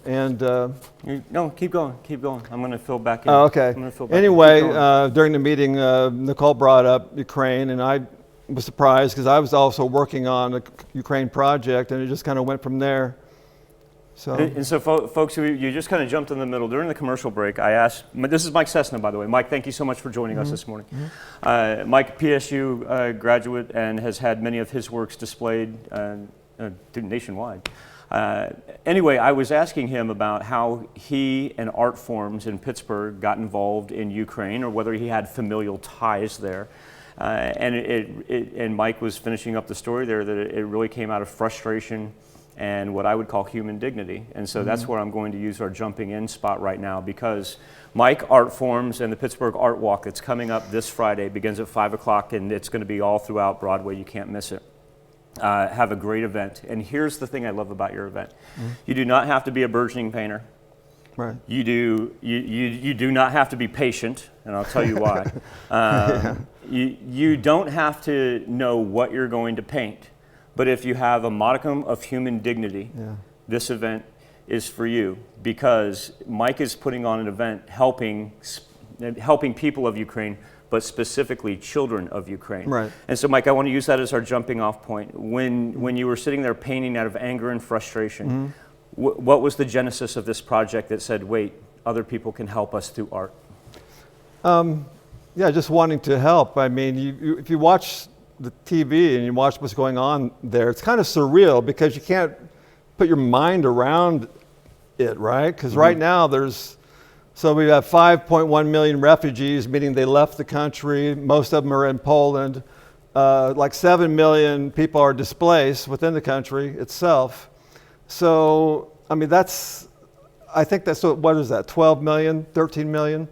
And no, keep going. I'm going to fill back in. oh, okay. I'm gonna fill back Anyway, in. during the meeting, Nicole brought up Ukraine, and I was surprised because I was also working on a Ukraine project, and it just kind of went from there. So, and so folks, you just kind of jumped in the middle. During the commercial break, I asked, this is Mike Cessna, by the way. Mike, thank you so much for joining us this morning. Mike, PSU graduate, and has had many of his works displayed nationwide. Anyway, I was asking him about how he and Artforms in Pittsburgh got involved in Ukraine, or whether he had familial ties there. And Mike was finishing up the story there that it really came out of frustration and what I would call human dignity. And so that's where I'm going to use our jumping in spot right now, because Mike, Artforms, and the Pittsburgh Art Walk that's coming up this Friday begins at 5 o'clock, and it's going to be all throughout Broadway. You can't miss it. Have a great event. And here's the thing I love about your event. You do not have to be a burgeoning painter. right. You do not have to be patient, and I'll tell you why. You don't have to know what you're going to paint, but if you have a modicum of human dignity, this event is for you, because Mike is putting on an event helping people of Ukraine, but specifically children of Ukraine. Right. And so, Mike, I want to use that as our jumping off point. When you were sitting there painting out of anger and frustration, what was the genesis of this project that said, wait, other people can help us through art? Yeah, just wanting to help. I mean, if you watch the TV and you watch what's going on there, it's kind of surreal because you can't put your mind around it, right? Because right now we have 5.1 million refugees, meaning they left the country. Most of them are in Poland. Like 7 million people are displaced within the country itself. So, I mean, I think that's, what is that, 12 million, 13 million?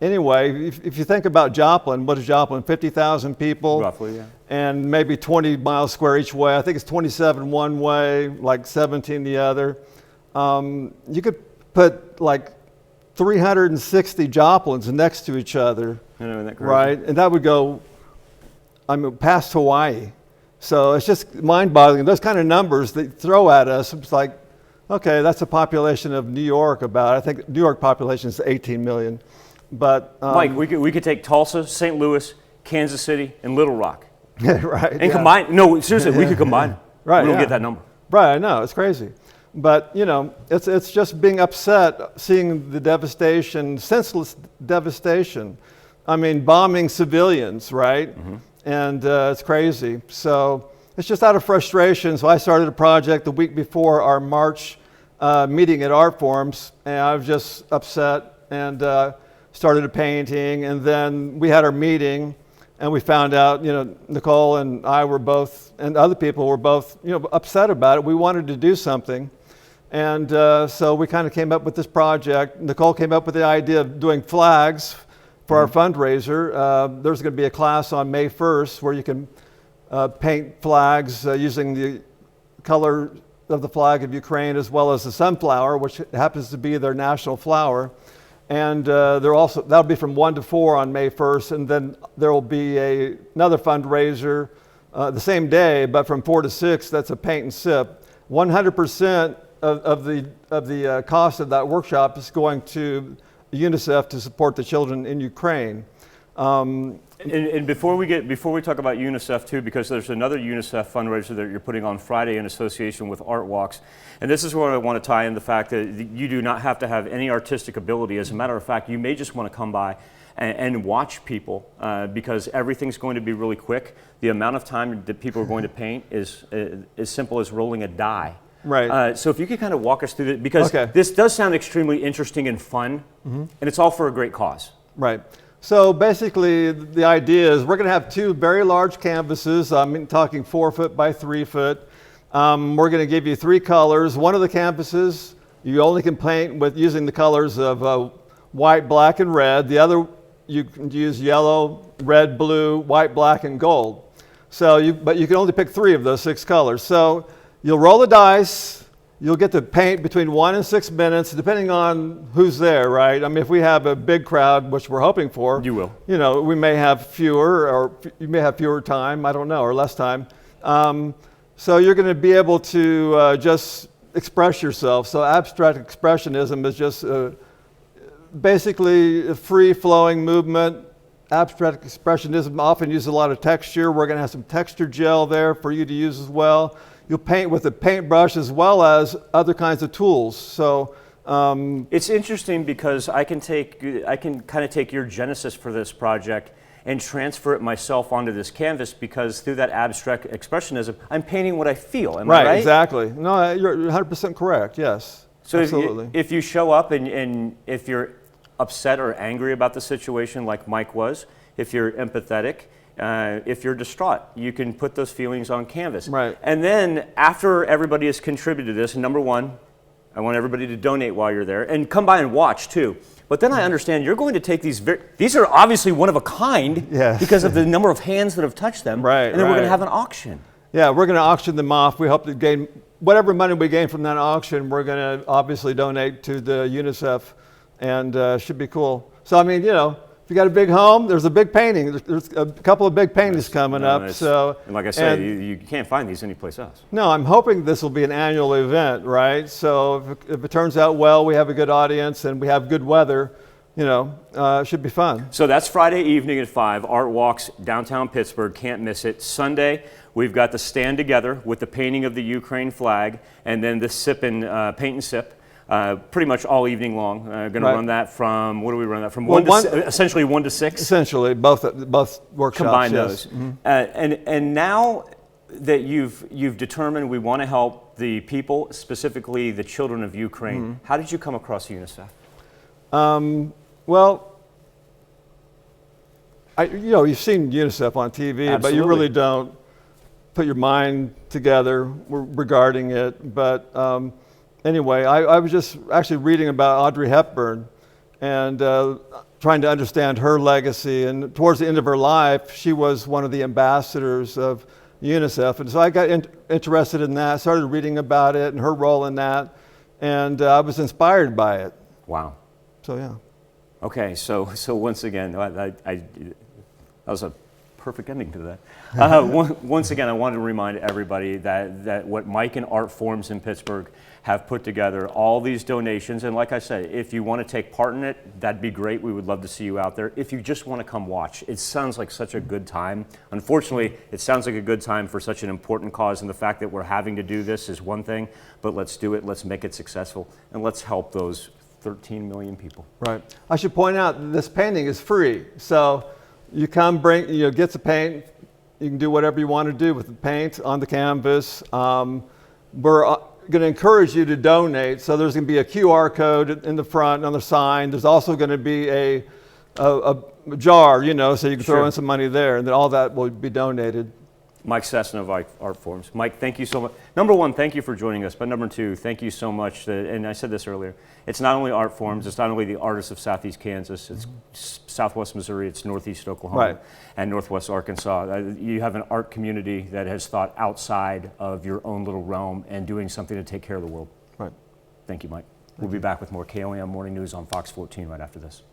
Anyway, if you think about Joplin, what is Joplin? 50,000 people? Roughly, yeah. And maybe 20 miles square each way. I think it's 27 one way, like 17 the other. You could put like 360 Joplins next to each other, Isn't that crazy? right? And that would go, past Hawaii. So it's just mind-boggling. Those kind of numbers they throw at us, it's like, okay, that's a population of New York about. I think New York population is 18 million. But Mike, we could take Tulsa, St. Louis, Kansas City, and Little Rock, right? and combine. No, seriously, we could combine. Right, we don't get that number. Right, I know, it's crazy. But it's just being upset, seeing the devastation, senseless devastation. I mean, bombing civilians, right? And it's crazy. So it's just out of frustration. So I started a project the week before our March meeting at Artforms, and I was just upset and started a painting. And then we had our meeting, and we found out, Nicole and I were both, and other people were both, upset about it. We wanted to do something. And so we kind of came up with this project. Nicole came up with the idea of doing flags for our fundraiser. There's going to be a class on May 1st where you can paint flags using the color of the flag of Ukraine, as well as the sunflower, which happens to be their national flower. And that'll be from 1 to 4 on May 1st, and then there will be another fundraiser the same day, but from 4 to 6. That's a paint and sip. 100% of the cost of that workshop is going to UNICEF to support the children in Ukraine. And before we talk about UNICEF too, because there's another UNICEF fundraiser that you're putting on Friday in association with Art Walks, and this is where I want to tie in the fact that you do not have to have any artistic ability. As a matter of fact, you may just want to come by and watch people because everything's going to be really quick. The amount of time that people are going to paint is as simple as rolling a die. Right. So if you could kind of walk us through it, because this does sound extremely interesting and fun, and it's all for a great cause. Right. So basically, the idea is we're going to have 2 very large canvases. I'm talking 4 foot by 3 foot. We're going to give you 3 colors. One of the canvases you only can paint with using the colors of white, black, and red. The other you can use yellow, red, blue, white, black, and gold. But you can only pick 3 of those 6 colors. So you'll roll the dice. You'll get to paint between 1 and 6 minutes, depending on who's there, right? I mean, if we have a big crowd, which we're hoping for, you will. We may have fewer, or you may have fewer time, I don't know, or less time. So you're going to be able to just express yourself. So abstract expressionism is just basically a free-flowing movement. Abstract expressionism often uses a lot of texture. We're going to have some texture gel there for you to use as well. You'll paint with a paintbrush as well as other kinds of tools. So it's interesting because I can kind of take your genesis for this project and transfer it myself onto this canvas, because through that abstract expressionism, I'm painting what I feel. Am I right? Exactly. No, you're 100% correct. Yes. So absolutely. If you show up and if you're upset or angry about the situation like Mike was, if you're empathetic, if you're distraught, you can put those feelings on canvas. Right. And then after everybody has contributed to this, number one, I want everybody to donate while you're there and come by and watch too. But then I understand you're going to take these are obviously one of a kind, yes, because of the number of hands that have touched them. Right. And then we're going to have an auction. Yeah, we're going to auction them off. We hope to gain whatever money we gain from that auction. We're going to obviously donate to the UNICEF, and should be cool. So I mean, you know, if you got a big home, there's a big painting. There's a couple of big paintings coming up. So, and like I said, you can't find these anyplace else. No, I'm hoping this will be an annual event, right? So if it turns out well, we have a good audience and we have good weather, you know, it should be fun. So that's Friday evening at 5, Art Walks, downtown Pittsburgh. Can't miss it. Sunday, we've got the Stand Together with the painting of the Ukraine flag, and then the paint and sip. Pretty much all evening long. Going to run that from, what do we run that from? Essentially 1 to 6? Essentially, both workshops. Combine yes. those. Mm-hmm. And now that you've determined we want to help the people, specifically the children of Ukraine, how did you come across UNICEF? Well, you know, you've seen UNICEF on TV, Absolutely. but you really don't put your mind together regarding it. But anyway, I was just actually reading about Audrey Hepburn and trying to understand her legacy. And towards the end of her life, she was one of the ambassadors of UNICEF. And so I got interested in that, started reading about it and her role in that, and I was inspired by it. Wow. So, yeah. Okay, so once again, that was a perfect ending to that. Once again, I wanted to remind everybody that what Mike and Art Forms in Pittsburgh have put together, all these donations, and like I said, if you want to take part in it, that'd be great. We would love to see you out there. If you just want to come watch, it sounds like such a good time. Unfortunately, it sounds like a good time for such an important cause, and the fact that we're having to do this is one thing, but let's do it, let's make it successful, and let's help those 13 million people. Right. I should point out that this painting is free. So you come, get the paint. You can do whatever you want to do with the paint on the canvas. We're going to encourage you to donate. So there's going to be a QR code in the front on the sign. There's also going to be a jar, you know, so you can throw in some money there, and then all that will be donated. Mike Cessna of Art Forms. Mike, thank you so much. Number one, thank you for joining us. But number two, thank you so much. And I said this earlier, it's not only Art Forms, it's not only the artists of Southeast Kansas, it's Southwest Missouri, it's Northeast Oklahoma, and Northwest Arkansas. You have an art community that has thought outside of your own little realm and doing something to take care of the world. Right. Thank you, Mike. We'll be back with more KOAM Morning News on Fox 14 right after this.